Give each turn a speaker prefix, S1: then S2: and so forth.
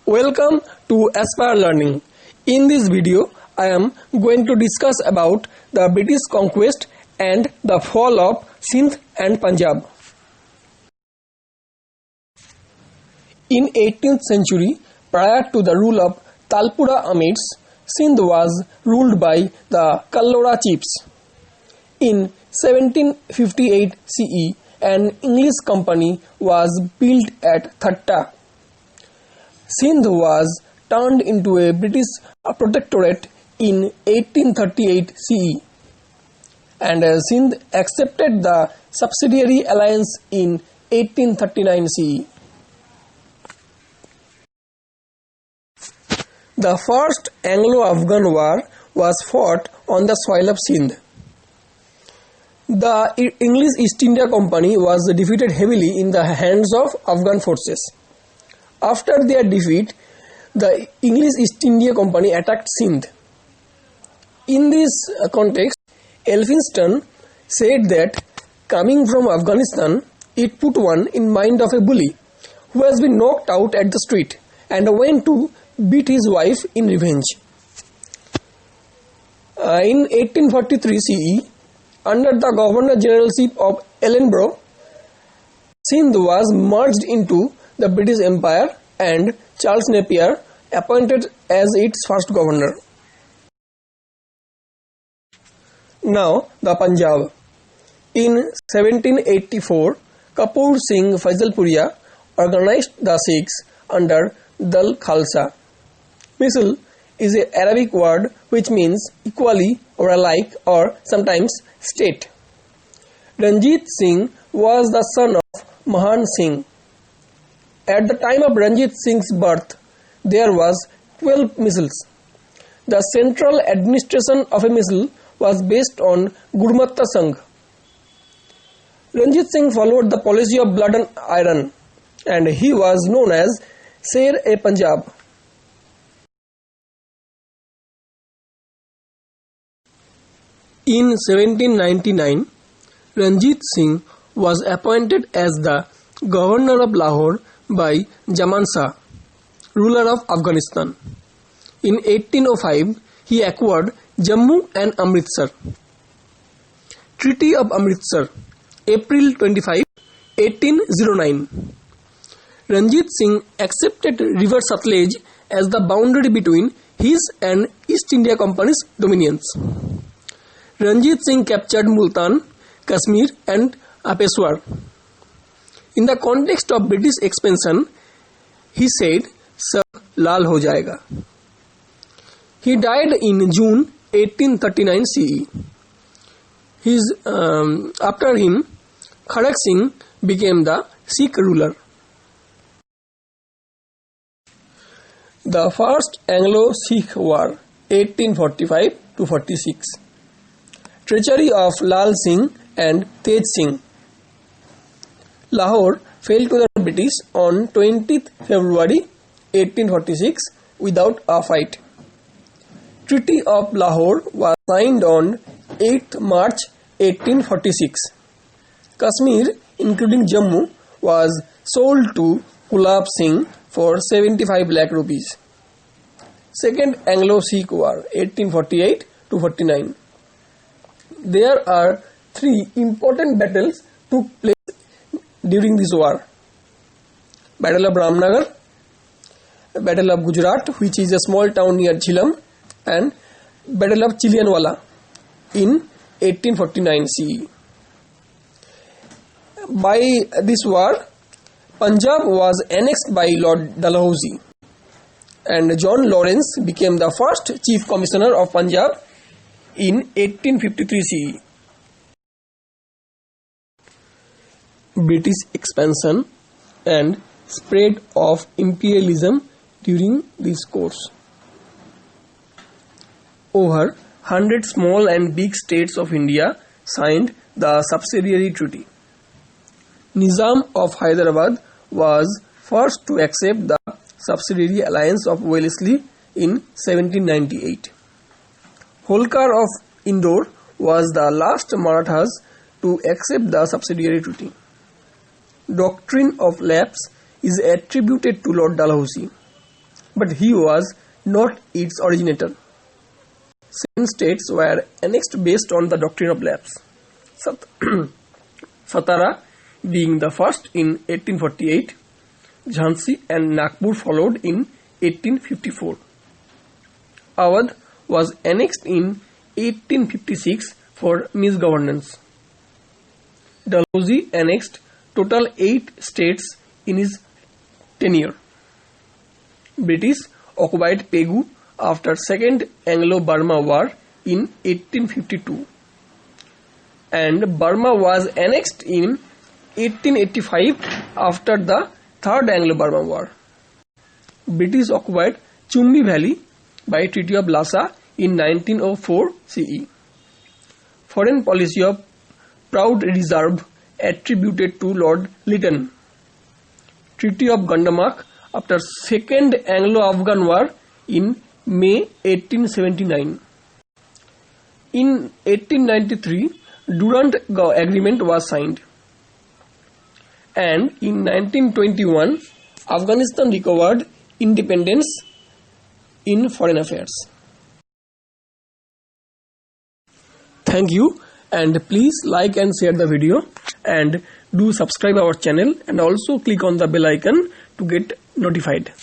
S1: Welcome to Aspire Learning. In this video, I am going to discuss about the British conquest and the fall of Sindh and Punjab. In 18th century, prior to the rule of Talpura Amirs, Sindh was ruled by the Kallora chiefs. In 1758 CE, an English company was built at Thatta. Sindh was turned into a British protectorate in 1838 CE, and Sindh accepted the subsidiary alliance in 1839 CE. The first Anglo-Afghan war was fought on the soil of Sindh. The English East India Company was defeated heavily in the hands of Afghan forces. After their defeat, the English East India Company attacked Sindh. In this context, Elphinstone said that coming from Afghanistan, it put one in mind of a bully who has been knocked out at the street and went to beat his wife in revenge. In 1843 CE, under the Governor-Generalship of Ellenborough, Sindh was merged into the British Empire and Charles Napier appointed as its first governor. Now the Punjab. In 1784, Kapoor Singh Faisalpuria organized the Sikhs under Dal Khalsa. Misl is an Arabic word which means equally or alike or sometimes state. Ranjit Singh was the son of Mahan Singh. At the time of Ranjit Singh's birth, there was 12 misls. The central administration of a misl was based on Gurmatta Sangh. Ranjit Singh followed the policy of blood and iron, and he was known as Sher-e-Punjab. In 1799, Ranjit Singh was appointed as the governor of Lahore by Zaman Shah, ruler of Afghanistan. In 1805, he acquired Jammu and Amritsar. Treaty of Amritsar, April 25, 1809. Ranjit Singh accepted River Satluj as the boundary between his and East India Company's dominions. Ranjit Singh captured Multan, Kashmir and Peshawar. In the context of British expansion, he said, "Sab lal ho jayega." He died in June 1839 CE. After him, Khadak Singh became the Sikh ruler. The First Anglo-Sikh War, 1845 to 46. Treachery of Lal Singh and Tej Singh. Lahore fell to the British on 20th February 1846 without a fight. Treaty of Lahore was signed on 8th March 1846. Kashmir, including Jammu, was sold to Gulab Singh for 75 lakh rupees. Second Anglo-Sikh War, 1848 to 49. There are three important battles took place during this war. Battle of Ramnagar, Battle of Gujarat, which is a small town near Jhelum, and Battle of Chilianwala in 1849 CE. By this war, Punjab was annexed by Lord Dalhousie, and John Lawrence became the first Chief Commissioner of Punjab in 1853 CE. British expansion and spread of imperialism during this course. Over 100 small and big states of India signed the subsidiary treaty. Nizam of Hyderabad was first to accept the subsidiary alliance of Wellesley in 1798. Holkar of Indore was the last Marathas to accept the subsidiary treaty. Doctrine of lapse is attributed to Lord Dalhousie, but he was not its originator. 7 states were annexed based on the doctrine of lapse. Satara being the first in 1848, Jhansi and Nagpur followed in 1854. Awadh was annexed in 1856 for misgovernance. Dalhousie annexed total 8 states in his tenure. British occupied Pegu after Second Anglo-Burma War in 1852, and Burma was annexed in 1885 after the Third Anglo-Burma War. British occupied Chumbi Valley by Treaty of Lhasa in 1904 CE. Foreign policy of Proud Reserve attributed to Lord Lytton. Treaty of Gandamak after Second Anglo-Afghan War in May 1879. In 1893, Durand Agreement was signed, and in 1921, Afghanistan recovered independence in foreign affairs. Thank you, and please like and share the video, and do subscribe our channel, and also click on the bell icon to get notified.